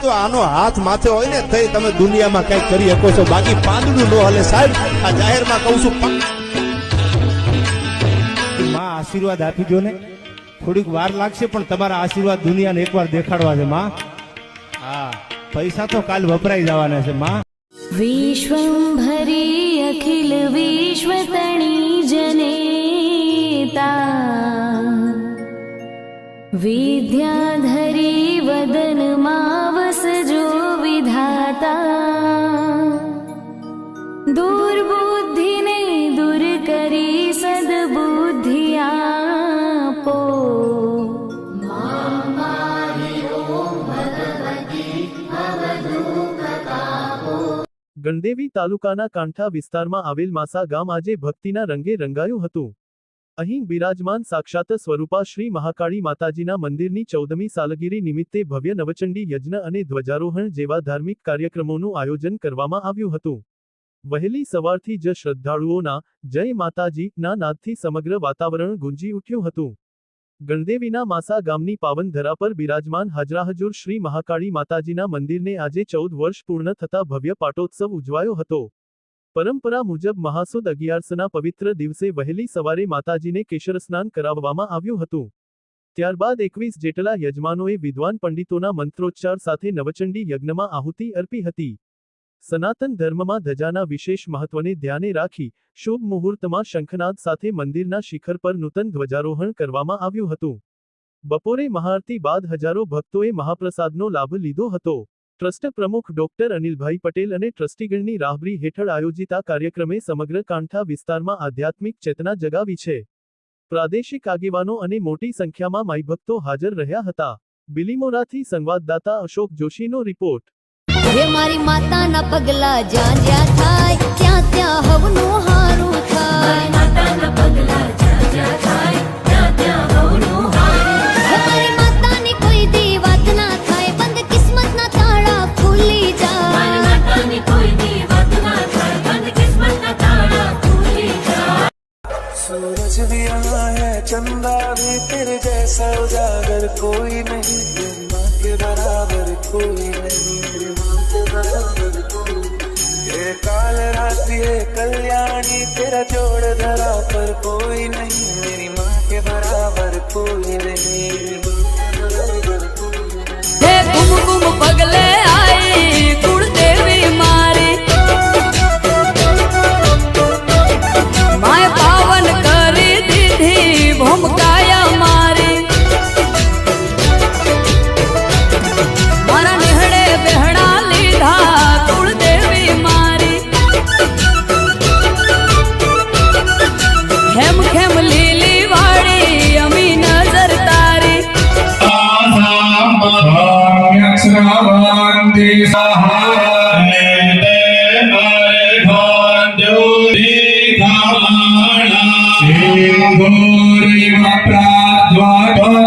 તો આનો હાથ માથે હોય ને તઈ તમે દુનિયામાં કઈ કરી શકો છો, બાકી પાંદડું નો હલે સાહેબ. આ જાહેરમાં કહું છું, માં આશીર્વાદ આપી દો ને. થોડીક વાર લાગશે પણ તમારા આશીર્વાદ દુનિયાને એકવાર દેખાડવા છે માં. હા, પૈસા તો કાલ વપરાઈ જવાના છે માં. વિશ્વંભરી અખિલ વિશ્વતણી જનેતા વિદ્યાધરી વદન માવસજો વિધાતા દુર્બુદ્ધિને દૂર કરી સદબુદ્ધિ આપો. ગણદેવી તાલુકાના કાંઠા વિસ્તારમાં આવેલ માસા ગામ આજે ભક્તિના રંગે રંગાયું હતું. અહીં બિરાજમાન સાક્ષાત સ્વરૂપા શ્રી મહાકાળી માતાજીના મંદિરની 14મી સાલગીરી નિમિત્તે ભવ્ય નવચંડી યજ્ઞ અને ધ્વજારોહણ જેવા ધાર્મિક કાર્યક્રમોનું આયોજન કરવામાં આવ્યું હતું. વહેલી સવારથી જ શ્રદ્ધાળુઓના જય માતાજી ના નાદથી સમગ્ર વાતાવરણ ગુંજી ઉઠ્યું હતું. ગણદેવીના માસા ગામની પાવન ધરા પર બિરાજમાન હાજરાહજુર શ્રી મહાકાળી માતાજીના મંદિરને આજે 14 વર્ષ પૂર્ણ થતા ભવ્ય પાટોત્સવ ઉજવાયો હતો. પરંપરા મુજબ મહાસુદ 11ના પવિત્ર દિવસે વહેલી સવારે માતાજીને કેશરસ્નાન કરાવવામાં આવ્યું હતું. ત્યારબાદ 21 જેટલા યજમાનોએ વિદ્વાન પંડિતોના મંત્રોચ્ચાર સાથે નવચંડી યજ્ઞમાં આહુતિ અર્પી હતી. સનાતન ધર્મમાં ધજાના વિશેષ મહત્વને ધ્યાને રાખી શુભ મુહૂર્તમાં શંખનાદ સાથે મંદિરના શિખર પર નૂતન ધ્વજારોહણ કરવામાં આવ્યું હતું. બપોરે મહાઆરતી બાદ હજારો ભક્તોએ મહાપ્રસાદનો લાભ લીધો હતો. ટ્રસ્ટ પ્રમુખ ડોક્ટર અનિલભાઈ પટેલ અને ટ્રસ્ટીગણની રાહબરી હેઠળ આયોજિત આ કાર્યક્રમે સમગ્ર કાંઠા વિસ્તારમાં આધ્યાત્મિક ચેતના જગાવી છે. પ્રાદેશિક આગેવાનો અને મોટી સંખ્યામાં માઈભક્તો હાજર રહ્યા હતા. બિલીમોરાથી સંવાદદાતા અશોક જોશીનો રિપોર્ટ. હે મારી માતાના પગલા જ્યાં જ્યાં થાય ત્યાં ત્યાં હવનું હારું થાય. માતાના પગલા જ્યાં જ્યાં થાય ત્યાં ત્યાં હવનું હારું થાય. હે મારી માતાની કોઈ દી વાત ના થાય, બંધ કિસ્મતના તાળા ખુલી જાય. મારી માતાની કોઈ દી વાત ના થાય, બંધ કિસ્મતના તાળા ખુલી જાય. सूरज भी यहाँ है, चंदा भी तेरे जैसा उजागर कोई नहीं, तेरी माँ के बराबर कोई नहीं, तेरी माँ के बराबर कोई नहीं. ये काल रात्रि है कल्याणी, तेरा जोड़ धरा पर कोई नहीं, मेरी माँ के बराबर कोई नहीं, मेरी माँ के बराबर कोई नहीं. હે કુમકુમ પગલે આઈ કુળદેવી મારી, માય પાવન કરી દીધી ભૂમકાયા મારી. મારા નિહળે બેહડા લીધા કુળદેવી મારી. ખેમ ખેમ લીલી વાળી અમી નજર તારી. श्रावंती सहारे हरे घोरी खामाणा सिंगोरी प्राज्वलयंती